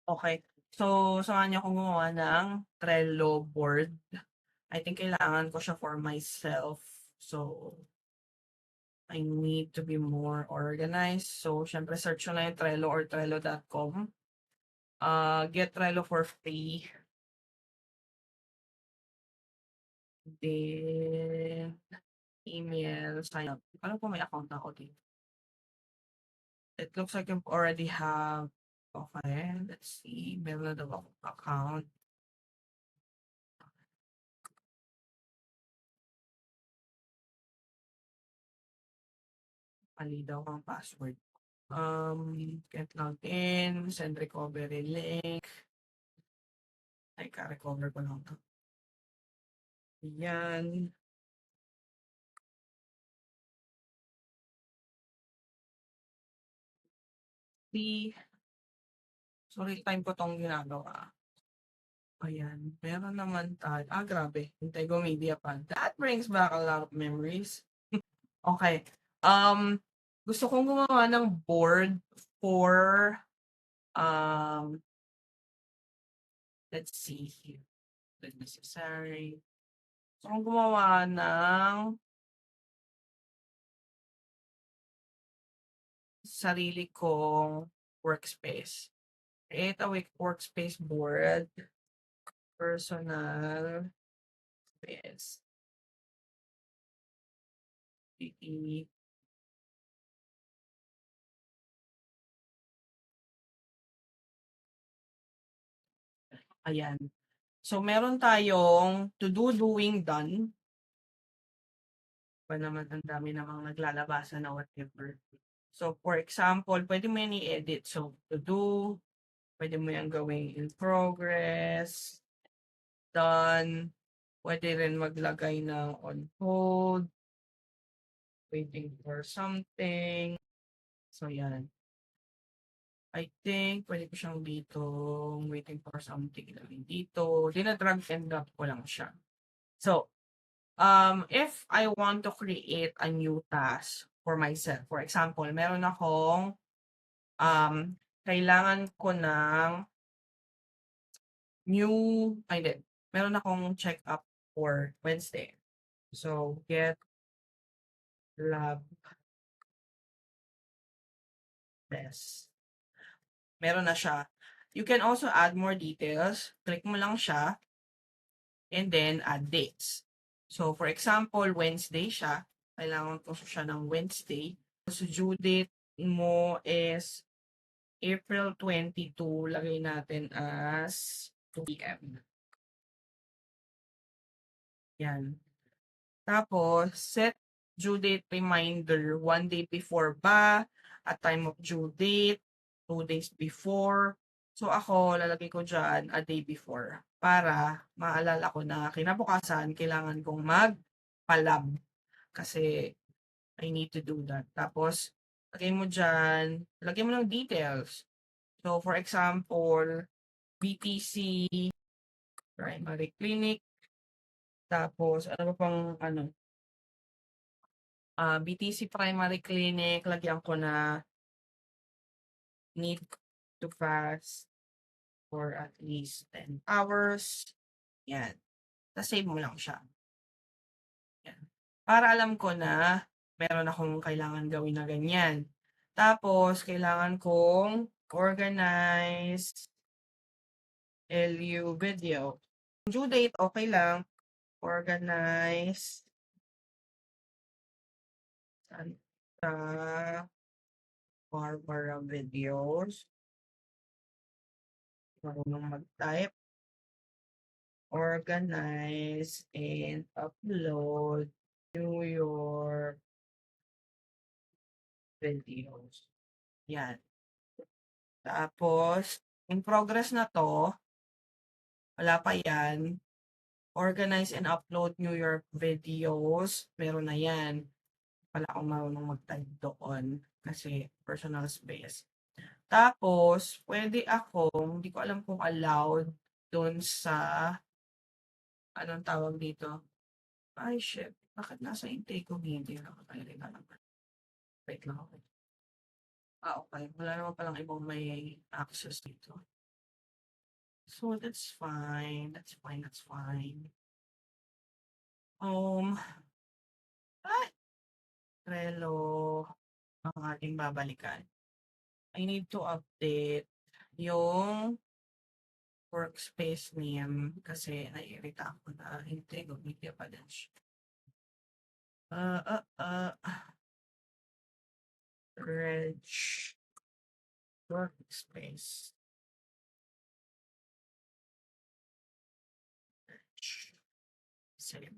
Okay. So, samahan niyo akong gumawa ng Trello board. I think kailangan ko siya for myself. So, I need to be more organized. So, syempre search ko na yung Trello or trello.com. Get Trello for free. Then, email, sign up. Alam ko may account na ako dito. It looks like you already have. Okay, let's see. Meron na daw akong account. Mali daw ang password. Get logged in, send recovery link. Ay, ka-recover ko lang 'to. Yan. See, so real time ko 'tong ginagawa. Ayan, meron naman grabe, Intego Media pa. That brings back a lot of memories. Okay, gusto kong gumawa ng board for, um, let's see here, the necessary. Gusto kong gumawa ng sarili kong workspace. Create a workspace board, personal space. PP. Ayan. So, meron tayong to do, doing, done. Pa naman ang dami namang naglalabasan na whatever. So, for example, pwede mo yan i-edit. So, to do, pwede mo yan gawing in progress, done, pwede rin maglagay ng on hold, waiting for something. So, yan. I think pwede ko siyang dito, waiting for something ilagay dito. Dina-drag and drop ko lang siya. So, if I want to create a new task for myself, for example, meron akong, kailangan ko ng new, ay hindi, meron akong check-up for Wednesday. So, get lab test. Meron na siya. You can also add more details. Click mo lang siya and then add dates. So, for example, Wednesday siya. Kailangan ko siya ng Wednesday. So, due date mo is April 22. Lagay natin as 2 p.m. Yan. Tapos, set due date reminder 1 day before ba, at time of due date, 2 days before. So ako, lalagay ko dyan a day before para maalala ko na kinabukasan kailangan kong magpa-lab kasi I need to do that. Tapos, lagay mo ng details. So, for example, BTC, primary clinic, tapos ano pa pang BTC Primary Clinic, lagyan ko na need to fast for at least 10 hours. Yan. Tapos save mo lang siya. Yan. Para alam ko na meron akong kailangan gawin na ganyan. Tapos, kailangan kong organize LU video. Due date, okay lang. Organize Santa Barbara videos. Marunong mag-type. Organize and upload New York videos. Yan. Tapos, in progress na to, wala pa yan. Organize and upload New York videos. Meron na yan. Wala akong marunong mag-type doon kasi personal space. Tapos, pwede akong, hindi ko alam kung allowed doon sa, anong tawag dito? Ay, shit. Bakit nasa intake ko hindi nakatayo na naman? Wait lang ako. Okay. Wala naman palang ibang may access dito. So, that's fine. That's fine, that's fine. Ay, Trello ang ating babalikan. I need to update yung workspace name kasi naiirita ako na hindi gumigya pa din siya. Reg workspace. Save.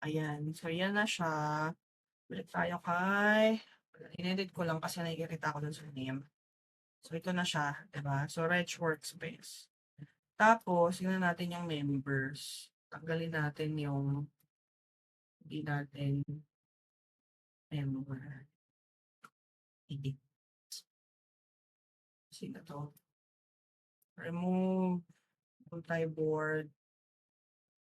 Ayan. So, yan na siya. Balik tayo kay in-edit ko lang kasi naiirita ako dun sa name. So, ito na siya, diba? So, Reg Workspace. Tapos, tingnan natin yung members. Tanggalin natin yung hindi natin member. Edit. Sino to? Remove multi-board.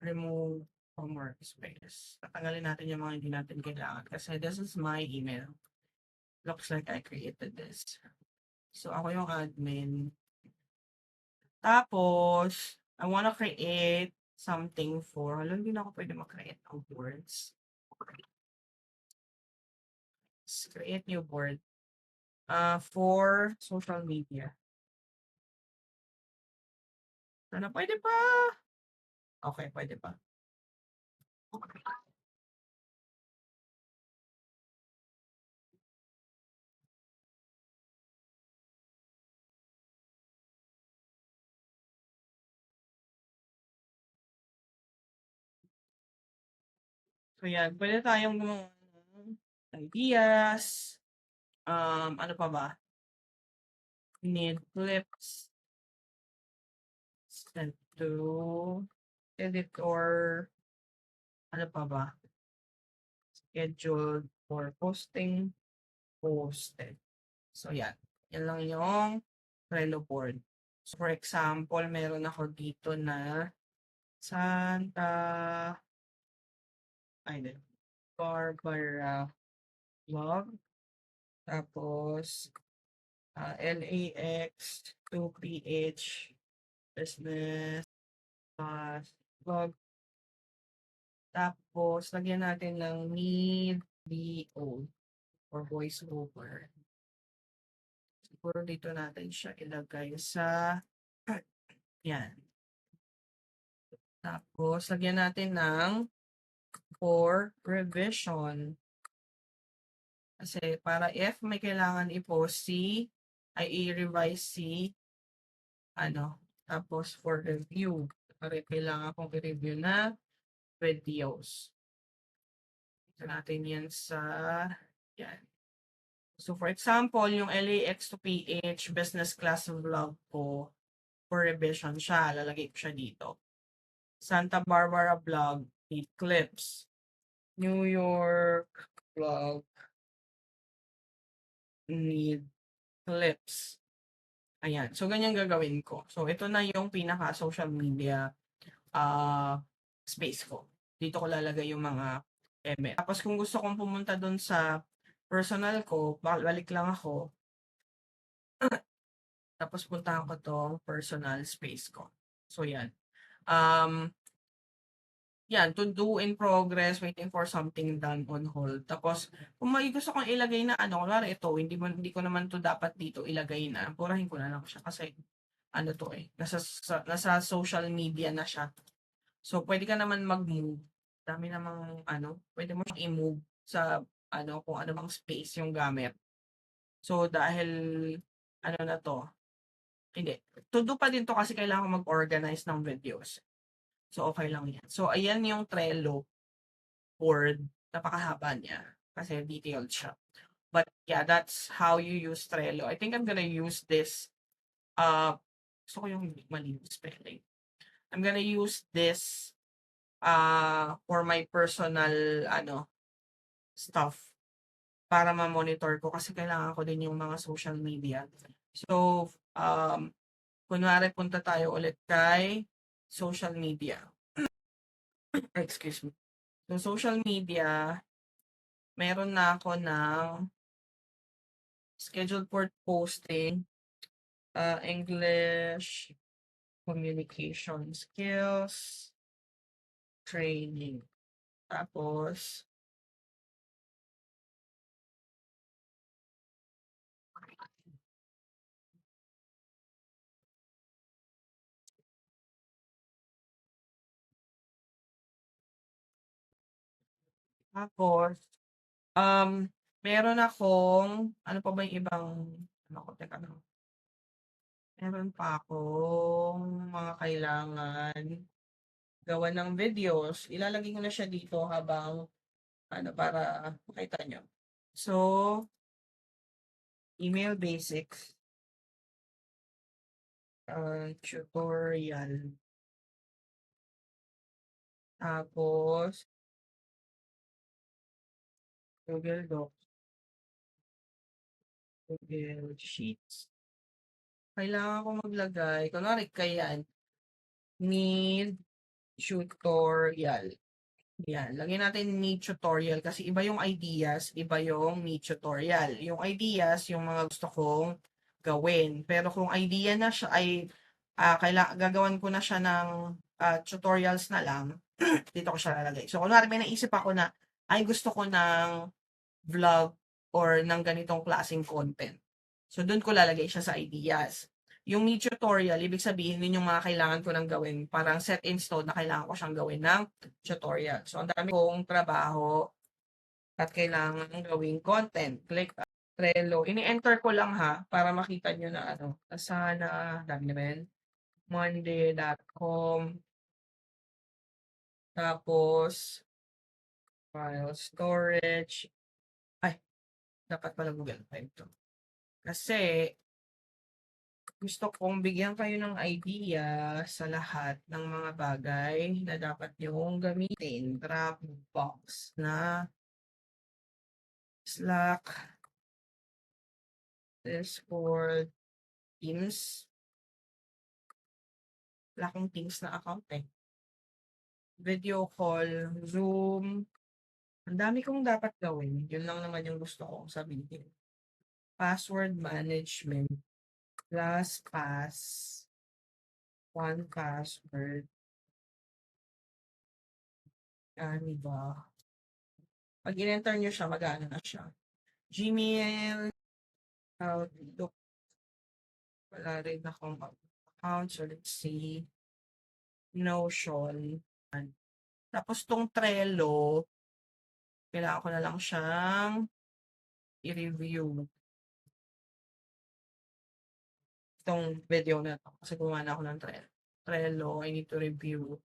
Remove from workspace. Tatanggalin natin yung mga hindi natin kailangan kasi this is my email. Looks like I created this. So, ako yung admin. Tapos, I wanna create something for, alam, hindi na ako pwede mag-create ng boards. Let's create new board. For social media. Ano, pwede pa? Okay, pwede pa. So, yan. Pwede tayong gumawa ng ideas. Ano pa ba? Need clips. Send to editor. Ano pa ba? Scheduled for posting. Posted. So, yan. Yan lang yung Trello board. So, for example, meron ako dito na Santa Barbara vlog. Tapos, LAX 2PH business vlog. Tapos, lagyan natin ng need VO or voiceover. Siguro dito natin siya ilagay sa yan. Tapos, lagyan natin ng for revision. Kasi para if may kailangan i-post ay i-revise tapos for review. Para kailangan kong i-review na videos. Ito natin yan sa, yan. So for example, yung LAX to PH business class vlog ko, for revision siya, lalagay ko siya dito. Santa Barbara vlog, need clips. New York vlog, need clips. Ayan. So, ganyan gagawin ko. So, ito na yung pinaka-social media space ko. Dito ko lalagay yung mga eme. Tapos, kung gusto kong pumunta dun sa personal ko, balik lang ako. Tapos, puntahan ko tong personal space ko. So, yan. Yan, to do in progress, waiting for something done on hold. Tapos, kung may gusto kong ilagay na kunwari ito, hindi ko naman to dapat dito ilagay na, purahin ko na lang siya kasi, to nasa social media na siya. So, pwede ka naman mag-move. Dami namang, pwede mo siyang i-move sa, kung ano bang space yung gamit. So, dahil, na to, hindi. To do pa din to kasi kailangan ko mag-organize ng videos. So, okay lang yan. So, ayan yung Trello board. Napakahaba niya kasi detailed siya. But yeah, that's how you use Trello. I think I'm gonna use this. Gusto ko yung mali spelling. I'm gonna use this for my personal stuff para ma-monitor ko kasi kailangan ko din yung mga social media. So, kunwari punta tayo ulit kay social media. Excuse me. So, social media, meron na ako ng scheduled for posting, English, communication skills, training. Tapos, tapos, meron akong, ano pa ba yung ibang, ano ko, teka lang. Meron pa akong mga kailangan gawa ng videos. Ilalagay ko na siya dito habang, ano, para makita nyo. So, email basics, tutorial. Tapos, Google Docs, Google Sheets. Kailangan ko maglagay, kunwari kayan, need tutorial. Yan, lagyan natin need tutorial kasi iba yung ideas, iba yung need tutorial. Yung ideas, yung mga gusto kong gawin. Pero kung idea na siya ay gagawan ko na siya ng tutorials na lang, dito ko siya lalagay. So, kunwari may naisip ako na ay gusto ko ng vlog or ng ganitong klaseng content. So, doon ko lalagay siya sa ideas. Yung need tutorial, ibig sabihin yun yung mga kailangan ko nang gawin. Parang set in stone na kailangan ko siyang gawin ng tutorial. So, ang dami kong trabaho at kailangan gawing content. Click Trello. Ini-enter ko lang ha para makita nyo na ano. Asana, dami na ba yan? Monday.com. Tapos, file storage. Ay, dapat pala Google Drive to. Kasi, gusto kong bigyan kayo ng idea sa lahat ng mga bagay na dapat yung gamitin. Dropbox na Slack, Discord, Teams. Wala akong Teams na account eh. Video call, Zoom. Ang dami kong dapat gawin. Yun lang naman yung gusto kong sabihin. Password management. LastPass. One password. Ano ba? Pag in-enter nyo siya, mag-ano na siya. Gmail, Outlook, wala rin akong account. So, let's see. Notion. Tapos, tong Trello, kailangan ko na lang siyang i-review. Itong video na to. Kasi gumawa na ako ng Trello. Trello, I need to review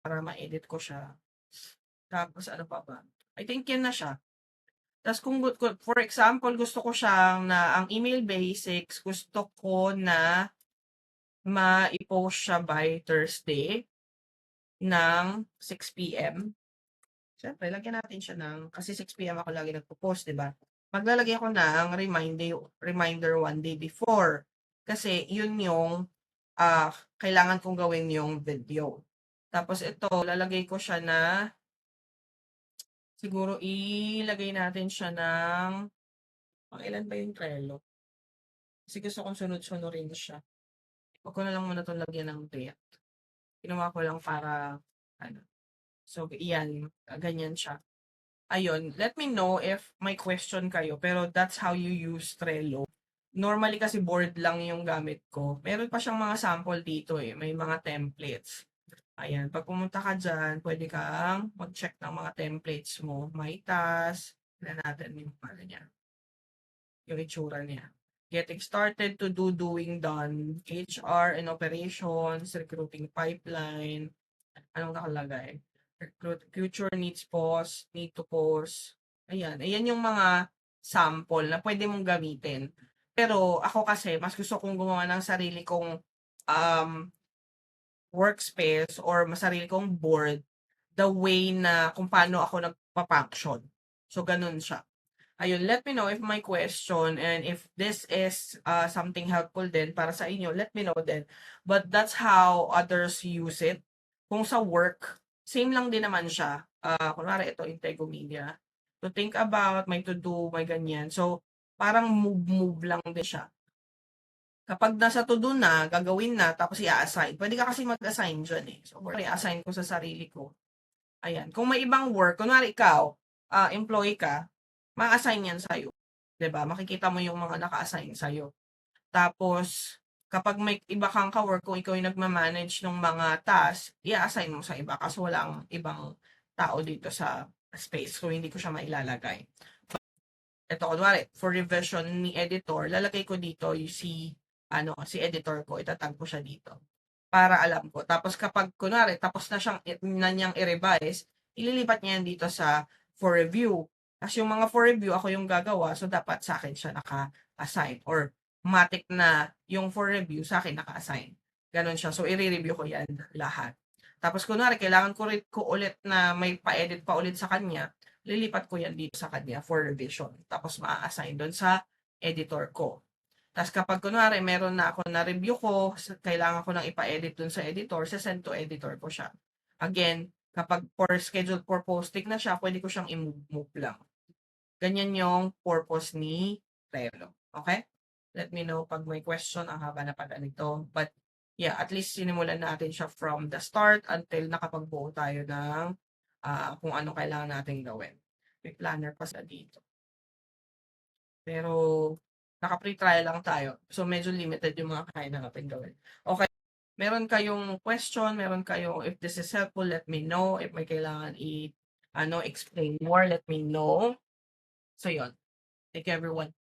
para ma-edit ko siya. Tapos, ano pa ba? I think yan na siya. Tapos kung for example, gusto ko siyang na ang email basics, gusto ko na ma-post siya by Thursday ng 6 PM. Siyempre, lagyan natin siya ng, kasi 6 PM ako lagi nagpo-post, di ba? Maglalagay ako ng reminder one day before. Kasi yun yung kailangan kong gawin yung video. Tapos ito, lalagay ko siya na siguro ilagay natin siya ng ilan ba yung Trello? Kasi gusto kong sunod-sunurin siya. Huwag ko na lang muna itong lagyan ng date. Ginawa ko lang para, ano. So, iyan, ganyan siya. Ayun, let me know if may question kayo, pero that's how you use Trello. Normally kasi board lang yung gamit ko. Meron pa siyang mga sample dito eh. May mga templates. Ayan, pag pumunta ka dyan, pwede kang mag-check ng mga templates mo. May task, na natin yung pala niya. Yung itsura niya. Getting started to do, doing, done. HR and operations, recruiting pipeline. Anong nakalagay? Future needs pause, need to pause. Ayan. Ayan yung mga sample na pwede mong gamitin. Pero ako kasi, mas gusto kong gumawa ng sarili kong workspace or sarili kong board the way na kung paano ako nagpa-function. So, ganun siya. Ayun, let me know if my question and if this is something helpful din para sa inyo, let me know din. But that's how others use it. Kung sa work, same lang din naman siya. Kunwari ito, Intego Media. To think about, may to do, may ganyan. So, parang move lang din siya. Kapag nasa to do na, gagawin na, tapos i-assign. Pwede ka kasi mag-assign dyan eh. So, i-assign ko sa sarili ko. Ayan. Kung may ibang work, kunwari ikaw, employee ka, ma-assign yan sa'yo. 'Di ba? Makikita mo yung mga naka-assign sa'yo. Tapos, kapag may iba kang ka-work, kung ikaw yung nagma-manage ng mga task, i-assign mo sa iba kasi walang ibang tao dito sa space. So, hindi ko siya mailalagay. Ito, kunwari, for revision ni editor, lalagay ko dito yung si editor ko, itatag ko siya dito. Para alam ko. Tapos kapag, kunwari, tapos na niyang i-revise, ililipat niya yan dito sa for review. Kasi yung mga for review, ako yung gagawa, so dapat sa akin siya naka-assign. Or, matic na yung for review, sa akin naka-assign. Ganon siya. So, i-review ko yan lahat. Tapos, kunwari, kailangan ko ulit na may pa-edit pa ulit sa kanya, lilipat ko yan dito sa kanya for revision. Tapos, maa-assign doon sa editor ko. Tapos kapag kunwari meron na ako na review ko, kailangan ko nang ipa-edit dun sa editor, send to editor ko siya. Again, kapag scheduled for posting na siya, pwede ko siyang i-move lang. Ganyan yung purpose ni Trello. Okay? Let me know pag may question. Ang haba na pala nito. But yeah, at least sinimulan natin siya from the start until nakapagbuo tayo ng kung ano kailangan natin gawin. May planner pa sa dito. Pero naka-free trial lang tayo. So medyo limited yung mga kaya natin gawin. Okay. Meron kayong question, meron kayong if this is helpful, let me know. If may kailangan explain more, let me know. So yun. Thank you everyone.